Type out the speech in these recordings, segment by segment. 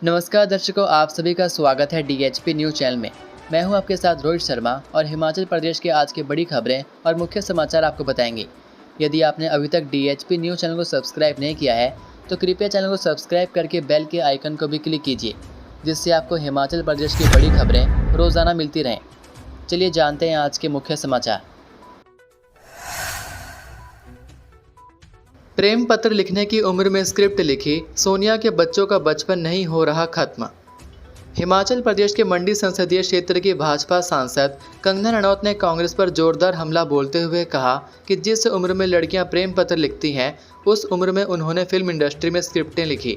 नमस्कार दर्शकों, आप सभी का स्वागत है डीएचपी न्यूज़ चैनल में। मैं हूं आपके साथ रोहित शर्मा और हिमाचल प्रदेश के आज की बड़ी खबरें और मुख्य समाचार आपको बताएंगे। यदि आपने अभी तक डीएचपी न्यूज़ चैनल को सब्सक्राइब नहीं किया है तो कृपया चैनल को सब्सक्राइब करके बेल के आइकन को भी क्लिक कीजिए, जिससे आपको हिमाचल प्रदेश की बड़ी खबरें रोज़ाना मिलती रहें। चलिए जानते हैं आज के मुख्य समाचार। प्रेम पत्र लिखने की उम्र में स्क्रिप्ट लिखी, सोनिया के बच्चों का बचपन नहीं हो रहा खत्म। हिमाचल प्रदेश के मंडी संसदीय क्षेत्र की भाजपा सांसद कंगना रणौत ने कांग्रेस पर जोरदार हमला बोलते हुए कहा कि जिस उम्र में लड़कियां प्रेम पत्र लिखती हैं उस उम्र में उन्होंने फिल्म इंडस्ट्री में स्क्रिप्टें लिखी।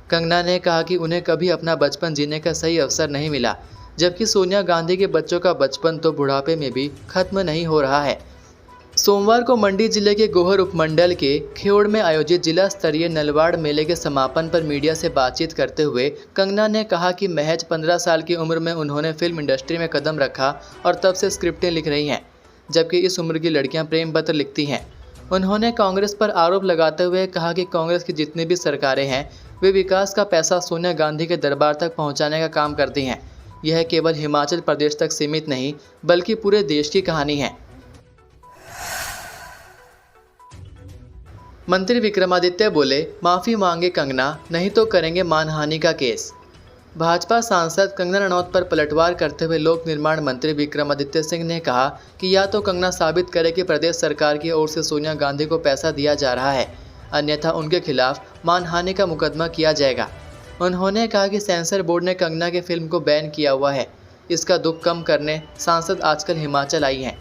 कंगना ने कहा कि उन्हें कभी अपना बचपन जीने का सही अवसर नहीं मिला, जबकि सोनिया गांधी के बच्चों का बचपन तो बुढ़ापे में भी खत्म नहीं हो रहा है। सोमवार को मंडी जिले के गोहर उपमंडल के खेड़ में आयोजित जिला स्तरीय नलवाड़ मेले के समापन पर मीडिया से बातचीत करते हुए कंगना ने कहा कि महज 15 साल की उम्र में उन्होंने फिल्म इंडस्ट्री में कदम रखा और तब से स्क्रिप्टें लिख रही हैं, जबकि इस उम्र की लड़कियां प्रेम पत्र लिखती हैं। उन्होंने कांग्रेस पर आरोप लगाते हुए कहा कि कांग्रेस की जितनी भी सरकारें हैं वे विकास का पैसा सोनिया गांधी के दरबार तक पहुँचाने का काम करती हैं। यह केवल हिमाचल प्रदेश तक सीमित नहीं बल्कि पूरे देश की कहानी है। मंत्री विक्रमादित्य बोले, माफ़ी मांगे कंगना, नहीं तो करेंगे मानहानि का केस। भाजपा सांसद कंगना रणौत पर पलटवार करते हुए लोक निर्माण मंत्री विक्रमादित्य सिंह ने कहा कि या तो कंगना साबित करे कि प्रदेश सरकार की ओर से सोनिया गांधी को पैसा दिया जा रहा है, अन्यथा उनके खिलाफ मानहानि का मुकदमा किया जाएगा। उन्होंने कहा कि सेंसर बोर्ड ने कंगना के फिल्म को बैन किया हुआ है। इसका दुख कम करने सांसद आजकल हिमाचल आई हैं।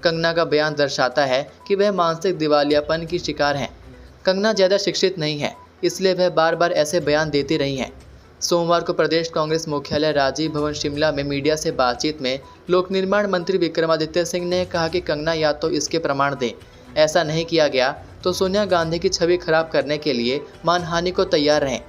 कंगना का बयान दर्शाता है कि वह मानसिक दिवालियापन की शिकार हैं। कंगना ज़्यादा शिक्षित नहीं है, इसलिए वह बार बार ऐसे बयान देती रही हैं। सोमवार को प्रदेश कांग्रेस मुख्यालय राजीव भवन शिमला में मीडिया से बातचीत में लोक निर्माण मंत्री विक्रमादित्य सिंह ने कहा कि कंगना या तो इसके प्रमाण दें, ऐसा नहीं किया गया तो सोनिया गांधी की छवि खराब करने के लिए मानहानि को तैयार रहें।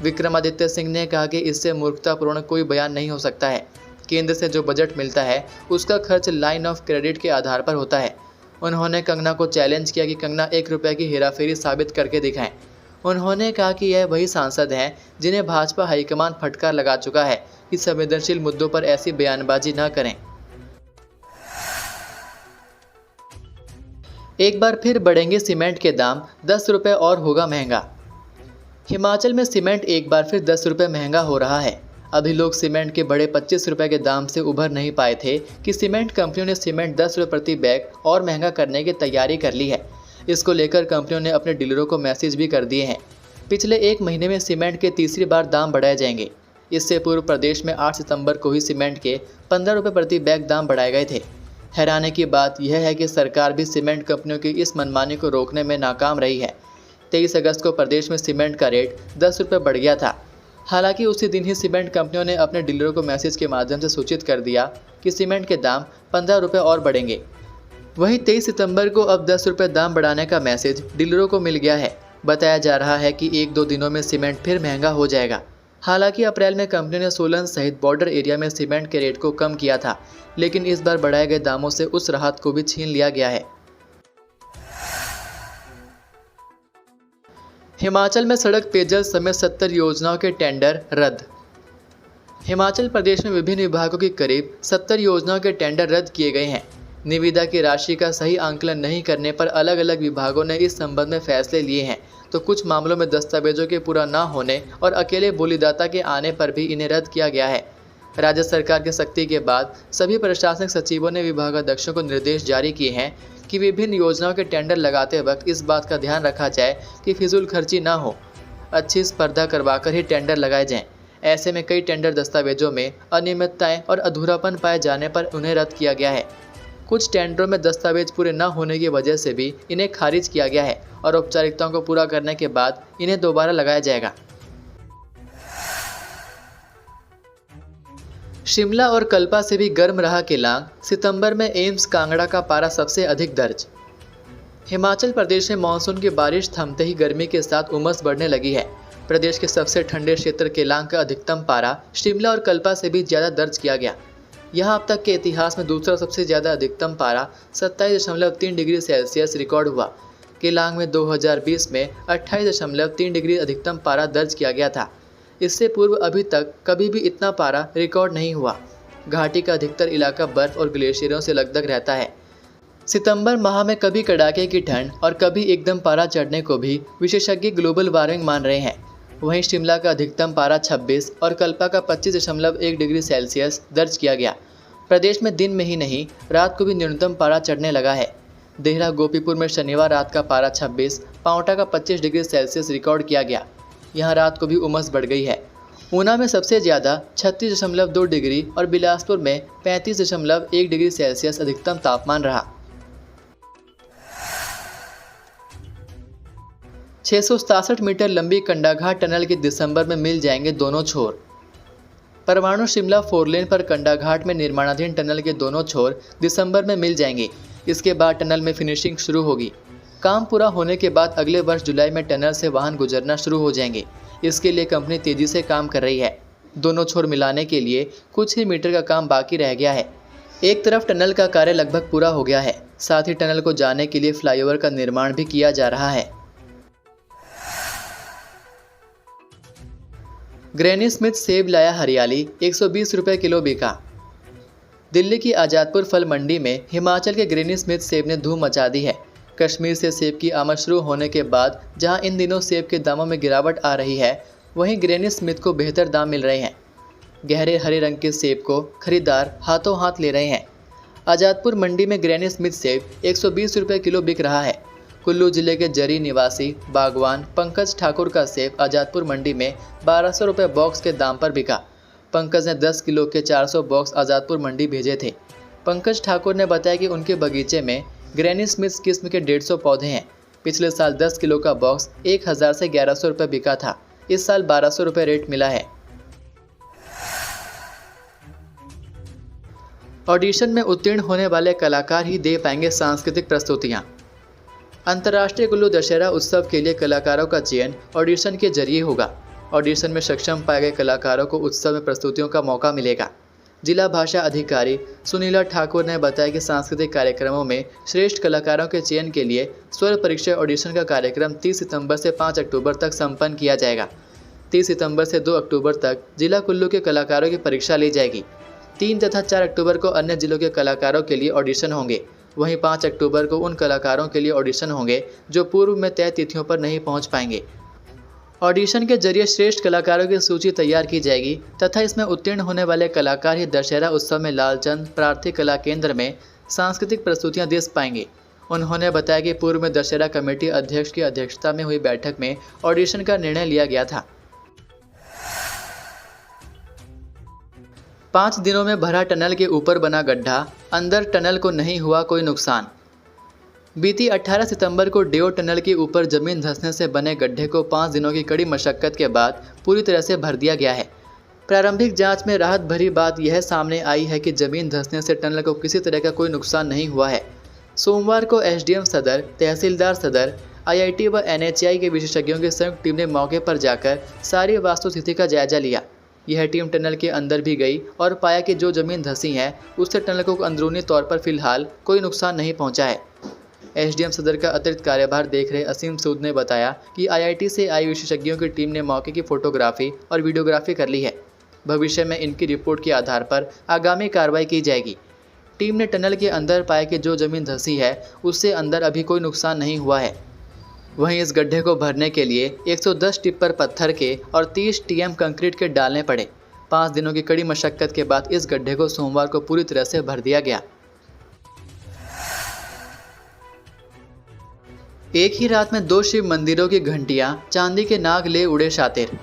विक्रमादित्य सिंह ने कहा कि इससे मूर्खतापूर्ण कोई बयान नहीं हो सकता है। केंद्र से जो बजट मिलता है उसका खर्च लाइन ऑफ क्रेडिट के आधार पर होता है। उन्होंने कंगना को चैलेंज किया कि कंगना 1 रुपये की हेराफेरी साबित करके दिखाएं। उन्होंने कहा कि यह वही सांसद हैं जिन्हें भाजपा हाईकमान फटकार लगा चुका है कि संवेदनशील मुद्दों पर ऐसी बयानबाजी न करें। एक बार फिर बढ़ेंगे सीमेंट के दाम, 10 रुपये और होगा महंगा। हिमाचल में सीमेंट एक बार फिर 10 रुपये महंगा हो रहा है। अभी लोग सीमेंट के बड़े 25 रुपये के दाम से उभर नहीं पाए थे कि सीमेंट कंपनियों ने सीमेंट 10 रुपये प्रति बैग और महंगा करने की तैयारी कर ली है। इसको लेकर कंपनियों ने अपने डीलरों को मैसेज भी कर दिए हैं। पिछले 1 महीने में सीमेंट के तीसरी बार दाम बढ़ाए जाएंगे। इससे पूर्व प्रदेश में 8 सितंबर को ही सीमेंट के 15 रुपये प्रति बैग दाम बढ़ाए गए थे। हैरानी की बात यह है कि सरकार भी सीमेंट कंपनियों की इस मनमानी को रोकने में नाकाम रही है। 23 अगस्त को प्रदेश में सीमेंट का रेट 10 रुपये बढ़ गया था। हालांकि उसी दिन ही सीमेंट कंपनियों ने अपने डीलरों को मैसेज के माध्यम से सूचित कर दिया कि सीमेंट के दाम 15 रुपये और बढ़ेंगे। वहीं 23 सितंबर को अब 10 रुपये दाम बढ़ाने का मैसेज डीलरों को मिल गया है। बताया जा रहा है कि 1-2 दिनों में सीमेंट फिर महंगा हो जाएगा। हालांकि अप्रैल में कंपनी ने सोलन सहित बॉर्डर एरिया में सीमेंट के रेट को कम किया था, लेकिन इस बार बढ़ाए गए दामों से उस राहत को भी छीन लिया गया है। हिमाचल में सड़क पेयजल समेत 70 योजनाओं के टेंडर रद्द। हिमाचल प्रदेश में विभिन्न विभागों की करीब 70 योजनाओं के टेंडर रद्द किए गए हैं। निविदा की राशि का सही आंकलन नहीं करने पर अलग अलग विभागों ने इस संबंध में फैसले लिए हैं, तो कुछ मामलों में दस्तावेजों के पूरा न होने और अकेले बोलीदाता के आने पर भी इन्हें रद्द किया गया है। राज्य सरकार की सख्ती के बाद सभी प्रशासनिक सचिवों ने विभागाध्यक्षों को निर्देश जारी किए हैं कि विभिन्न योजनाओं के टेंडर लगाते वक्त इस बात का ध्यान रखा जाए कि फिजूल खर्ची ना हो, अच्छी स्पर्धा करवाकर ही टेंडर लगाए जाएं। ऐसे में कई टेंडर दस्तावेजों में अनियमितताएं और अधूरापन पाए जाने पर उन्हें रद्द किया गया है। कुछ टेंडरों में दस्तावेज पूरे न होने की वजह से भी इन्हें खारिज किया गया है और औपचारिकताओं को पूरा करने के बाद इन्हें दोबारा लगाया जाएगा। शिमला और कल्पा से भी गर्म रहा केलांग, सितंबर में एम्स कांगड़ा का पारा सबसे अधिक दर्ज। हिमाचल प्रदेश में मानसून की बारिश थमते ही गर्मी के साथ उमस बढ़ने लगी है। प्रदेश के सबसे ठंडे क्षेत्र केलांग का अधिकतम पारा शिमला और कल्पा से भी ज़्यादा दर्ज किया गया। यहां अब तक के इतिहास में दूसरा सबसे ज़्यादा अधिकतम पारा 27.3 डिग्री सेल्सियस रिकॉर्ड हुआ। केलांग में 2020 में 28.3 डिग्री अधिकतम पारा दर्ज किया गया था। इससे पूर्व अभी तक कभी भी इतना पारा रिकॉर्ड नहीं हुआ। घाटी का अधिकतर इलाका बर्फ और ग्लेशियरों से लकदक रहता है। सितंबर माह में कभी कड़ाके की ठंड और कभी एकदम पारा चढ़ने को भी विशेषज्ञ ग्लोबल वार्मिंग मान रहे हैं। वहीं शिमला का अधिकतम पारा 26 और कल्पा का 25.1 डिग्री सेल्सियस दर्ज किया गया। प्रदेश में दिन में ही नहीं, रात को भी न्यूनतम पारा चढ़ने लगा है। देहरा गोपीपुर में शनिवार रात का पारा 26, पांवटा का 25 डिग्री सेल्सियस रिकॉर्ड किया गया। यहां रात को भी उमस बढ़ गई है। ऊना में सबसे ज़्यादा 36.2 डिग्री और बिलासपुर में 35.1 डिग्री सेल्सियस अधिकतम तापमान रहा। 667 मीटर लंबी कंडाघाट टनल के दिसंबर में मिल जाएंगे दोनों छोर। परमाणु शिमला 4 लेन पर कंडाघाट में निर्माणाधीन टनल के दोनों छोर दिसंबर में मिल जाएंगे। इसके बाद टनल में फिनिशिंग शुरू होगी। काम पूरा होने के बाद अगले वर्ष जुलाई में टनल से वाहन गुजरना शुरू हो जाएंगे। इसके लिए कंपनी तेजी से काम कर रही है। दोनों छोर मिलाने के लिए कुछ ही मीटर का काम बाकी रह गया है। एक तरफ टनल का कार्य लगभग पूरा हो गया है, साथ ही टनल को जाने के लिए फ्लाईओवर का निर्माण भी किया जा रहा है। ग्रैनी स्मिथ सेब लाया हरियाली, 120 रुपये किलो बिका। दिल्ली की आजादपुर फल मंडी में हिमाचल के ग्रैनी स्मिथ सेब ने धूम मचा दी है। कश्मीर से सेब की आमद शुरू होने के बाद जहां इन दिनों सेब के दामों में गिरावट आ रही है, वहीं ग्रैनी स्मिथ को बेहतर दाम मिल रहे हैं। गहरे हरे रंग के सेब को खरीदार हाथों हाथ ले रहे हैं। आजादपुर मंडी में ग्रैनी स्मिथ सेब 120 रुपये किलो बिक रहा है। कुल्लू जिले के जरी निवासी बागवान पंकज ठाकुर का सेब आजादपुर मंडी में 1200 रुपये बॉक्स के दाम पर बिका। पंकज ने 10 किलो के 400 बॉक्स आजादपुर मंडी भेजे थे। पंकज ठाकुर ने बताया कि उनके बगीचे में ग्रैनी स्मिथ किस्म के 150 पौधे हैं। पिछले साल 10 किलो का बॉक्स 1000 से 1100 रुपये बिका था। इस साल 1200 रुपये रेट मिला है। ऑडिशन में उत्तीर्ण होने वाले कलाकार ही दे पाएंगे सांस्कृतिक प्रस्तुतियां। अंतर्राष्ट्रीय कुल्लू दशहरा उत्सव के लिए कलाकारों का चयन ऑडिशन के जरिए होगा। ऑडिशन में सक्षम पाए गए कलाकारों को उत्सव में प्रस्तुतियों का मौका मिलेगा। जिला भाषा अधिकारी सुनीला ठाकुर ने बताया कि सांस्कृतिक कार्यक्रमों में श्रेष्ठ कलाकारों के चयन के लिए स्वर परीक्षा ऑडिशन का कार्यक्रम 30 सितंबर से 5 अक्टूबर तक संपन्न किया जाएगा। 30 सितंबर से 2 अक्टूबर तक जिला कुल्लू के कलाकारों की परीक्षा ली जाएगी। 3 तथा 4 अक्टूबर को अन्य जिलों के कलाकारों के लिए ऑडिशन होंगे। वहीं 5 अक्टूबर को उन कलाकारों के लिए ऑडिशन होंगे जो पूर्व में तय तिथियों पर नहीं पहुंच पाएंगे। ऑडिशन के जरिए श्रेष्ठ कलाकारों की सूची तैयार की जाएगी तथा इसमें उत्तीर्ण होने वाले कलाकार ही दशहरा उत्सव में लालचंद प्रार्थी कला केंद्र में सांस्कृतिक प्रस्तुतियां दे पाएंगे। उन्होंने बताया कि पूर्व में दशहरा कमेटी अध्यक्ष की अध्यक्षता में हुई बैठक में ऑडिशन का निर्णय लिया गया था। 5 दिनों में भरा टनल के ऊपर बना गड्ढा, अंदर टनल को नहीं हुआ कोई नुकसान। बीती 18 सितंबर को डेओ टनल के ऊपर जमीन धंसने से बने गड्ढे को 5 दिनों की कड़ी मशक्कत के बाद पूरी तरह से भर दिया गया है। प्रारंभिक जांच में राहत भरी बात यह सामने आई है कि जमीन धंसने से टनल को किसी तरह का कोई नुकसान नहीं हुआ है। सोमवार को एसडीएम सदर, तहसीलदार सदर, आईआईटी व एनएचआई के विशेषज्ञों की संयुक्त टीम ने मौके पर जाकर सारी वास्तुस्थिति का जायजा लिया। यह टीम टनल के अंदर भी गई और पाया कि जो जमीन धंसी है उससे टनल को अंदरूनी तौर पर फिलहाल कोई नुकसान नहीं पहुंचा है। एसडीएम सदर का अतिरिक्त कार्यभार देख रहे असीम सूद ने बताया कि आईआईटी से आई विशेषज्ञों की टीम ने मौके की फोटोग्राफी और वीडियोग्राफी कर ली है। भविष्य में इनकी रिपोर्ट के आधार पर आगामी कार्रवाई की जाएगी। टीम ने टनल के अंदर पाया कि जो जमीन धंसी है उससे अंदर अभी कोई नुकसान नहीं हुआ है। वहीं इस गड्ढे को भरने के लिए 110 टिप्पर पत्थर के और 30 टीएम कंक्रीट के डालने पड़े। 5 दिनों की कड़ी मशक्कत के बाद इस गड्ढे को सोमवार को पूरी तरह से भर दिया गया। एक ही रात में 2 शिव मंदिरों की घंटियां, चांदी के नाग ले उड़े शातिर।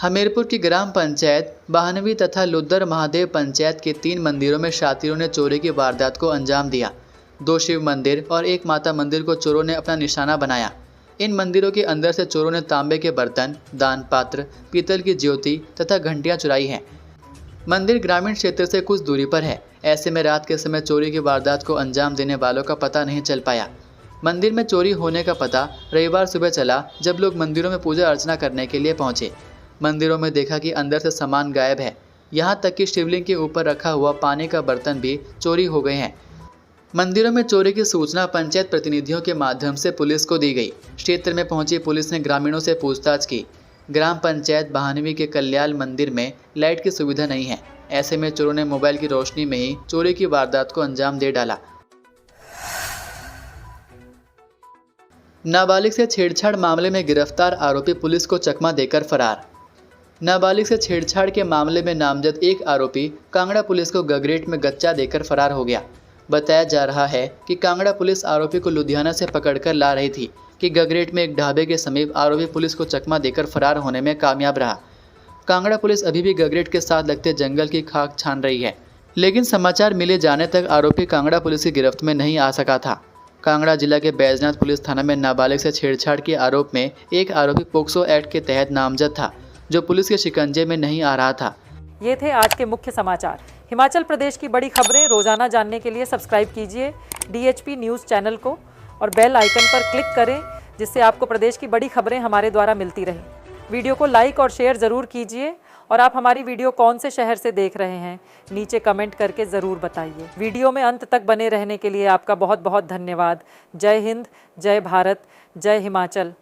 हमीरपुर की ग्राम पंचायत बाहनवी तथा लुद्दर महादेव पंचायत के 3 मंदिरों में शातिरों ने चोरी की वारदात को अंजाम दिया। 2 शिव मंदिर और 1 माता मंदिर को चोरों ने अपना निशाना बनाया। इन मंदिरों के अंदर से चोरों ने तांबे के बर्तन, दान पात्र, पीतल की ज्योति तथा घंटियां चुराई हैं। मंदिर ग्रामीण क्षेत्र से कुछ दूरी पर है। ऐसे में रात के समय चोरी की वारदात को अंजाम देने वालों का पता नहीं चल पाया। मंदिर में चोरी होने का पता रविवार सुबह चला जब लोग मंदिरों में पूजा अर्चना करने के लिए पहुंचे। मंदिरों में देखा कि अंदर से सामान गायब है। यहाँ तक कि शिवलिंग के ऊपर रखा हुआ पानी का बर्तन भी चोरी हो गए हैं। मंदिरों में चोरी की सूचना पंचायत प्रतिनिधियों के माध्यम से पुलिस को दी गई। क्षेत्र में पहुंची पुलिस ने ग्रामीणों से पूछताछ की। ग्राम पंचायत बहानवी के कल्याण मंदिर में लाइट की सुविधा नहीं है। ऐसे में चोरों ने मोबाइल की रोशनी में ही चोरी की वारदात को अंजाम दे डाला। नाबालिग से छेड़छाड़ मामले में गिरफ्तार आरोपी पुलिस को चकमा देकर फरार। नाबालिग से छेड़छाड़ के मामले में नामजद एक आरोपी कांगड़ा पुलिस को गगरेट में गच्चा देकर फरार हो गया। बताया जा रहा है कि कांगड़ा पुलिस आरोपी को लुधियाना से पकड़कर ला रही थी कि गगरेट में एक ढाबे के समीप आरोपी पुलिस को चकमा देकर फरार होने में कामयाब रहा। कांगड़ा पुलिस अभी भी गगरेट के साथ लगते जंगल की खाक छान रही है, लेकिन समाचार मिले जाने तक आरोपी कांगड़ा पुलिस की गिरफ्त में नहीं आ सका था। कांगड़ा जिला के बैजनाथ पुलिस थाना में नाबालिग से छेड़छाड़ के आरोप में एक आरोपी पोक्सो एक्ट के तहत नामजद था, जो पुलिस के शिकंजे में नहीं आ रहा था। ये थे आज के मुख्य समाचार। हिमाचल प्रदेश की बड़ी खबरें रोजाना जानने के लिए सब्सक्राइब कीजिए DHP न्यूज़ चैनल को और बेल आइकन पर क्लिक करें, जिससे आपको प्रदेश की बड़ी खबरें हमारे द्वारा मिलती रहें। वीडियो को लाइक और शेयर ज़रूर कीजिए और आप हमारी वीडियो कौन से शहर से देख रहे हैं नीचे कमेंट करके ज़रूर बताइए। वीडियो में अंत तक बने रहने के लिए आपका बहुत बहुत धन्यवाद। जय हिंद, जय भारत, जय हिमाचल।